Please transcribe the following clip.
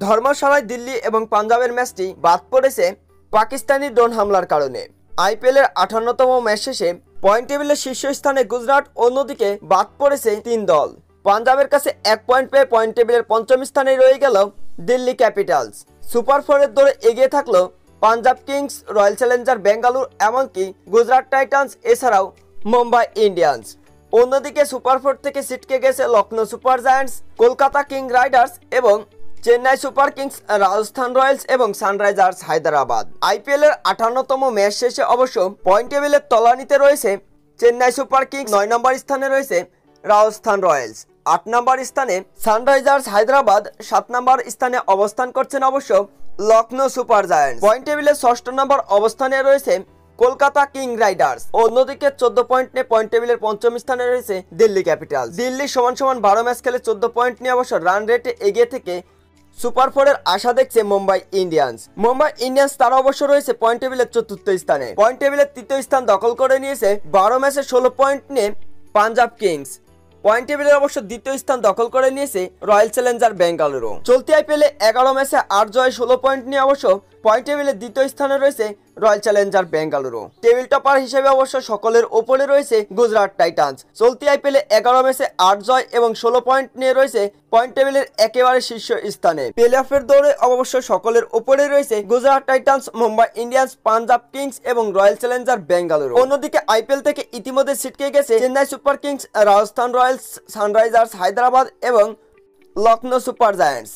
ধর্মশালায় দিল্লি এবং পাঞ্জাবের ম্যাচটি বাদ পড়েছে পাকিস্তানি ড্রোন হামলার কারণে। আইপিএলের 58তম ম্যাচ শেষে পয়েন্ট টেবিলের শীর্ষস্থানে গুজরাট, অন্যদিকে বাদ পড়েছে 3 দল। পাঞ্জাবের কাছে 1 পয়েন্ট পেয়ে পয়েন্ট টেবিলের পঞ্চম স্থানে রয়ে গেল দিল্লি ক্যাপিটালস। সুপার ফোরের দৌড়ে এগিয়ে থাকলো Punjab Kings, Royal Challenger Bengaluru, এমনকি গুজরাট টাইটান্স, এছাড়াও মুম্বাই ইন্ডিয়ান্স। অন্যদিকে সুপার ফোর থেকে ছিটকে গেছে Lucknow Super Giants, Kolkata King Riders এবং Chennai Super Kings, Rajasthan Royals এবং সানরাইজার্স হায়দ্রাবাদ। আইপিএলের 58তম ম্যাচ শেষে অবশ্য পয়েন্ট টেবিলের তলানিতে রয়েছে চেন্নাই সুপার কিংস, 9 নম্বর স্থানে রয়েছে রাজস্থান রয়্যালস, 8 নম্বর স্থানে সানরাইজার্স হায়দ্রাবাদ, 7 নম্বর স্থানে অবস্থান করছেন অবশ্য লখনৌ সুপার জায়ান্টস। পয়েন্ট টেবিলের 6ষ্ঠ নম্বর অবস্থানে রয়েছে কলকাতা কিং রাইডার্স। অন্যদিকে 14 পয়েন্ট নিয়ে পয়েন্ট টেবিলের পঞ্চম স্থানে রয়েছে দিল্লি ক্যাপিটালস। দিল্লি সমান 12 ম্যাচ খেলে 14 পয়েন্ট নিয়ে অবশ্য রান রেটে এগিয়ে থেকে সুপার ফোরের আশা দেখছে মুম্বাই ইন্ডিয়ান্স। মুম্বাই ইন্ডিয়ান্স তারা অবশ্য রয়েছে পয়েন্ট টেবিলের 4র্থ স্থানে। পয়েন্ট টেবিলের 3য় স্থান দখল করে নিয়েছে 12 ম্যাচে 16 পয়েন্ট নিয়ে পাঞ্জাব কিংস। পয়েন্ট টেবিলের অবশ্য 2য় স্থান দখল করে নিয়েছে রয়্যাল চ্যালেঞ্জার বেঙ্গালুরু। চলতি আইপিএলে 11 ম্যাচে 8 জয়, 16 পয়েন্ট নিয়ে অবশ্য পয়েন্ট টেবিলের 2য় স্থানে রয়েছে royal Challenger Bengaluru. Table topper হিসেবে অবশ্য সকলের ওপরে রয়েছে গুজরাট টাইটান্স। চলতি আইপিএলে 11 ম্যাচে 8 জয় এবং 16 পয়েন্ট নিয়ে রয়েছে পয়েন্ট টেবিলের একেবারে শীর্ষ স্থানে। প্লে অফের দৌড়ে অবশ্য সকলের ওপরে রয়েছে Gujarat Titans, Mumbai Indians, Punjab Kings এবং রয়্যাল চ্যালেঞ্জার বেঙ্গালুরু। অন্যদিকে আইপিএল থেকে ইতিমধ্যে ছিটকে গেছে Chennai Super Kings, Rajasthan Royals, Sunrisers Hyderabad এবং লখনৌ সুপার জায়ান্টস।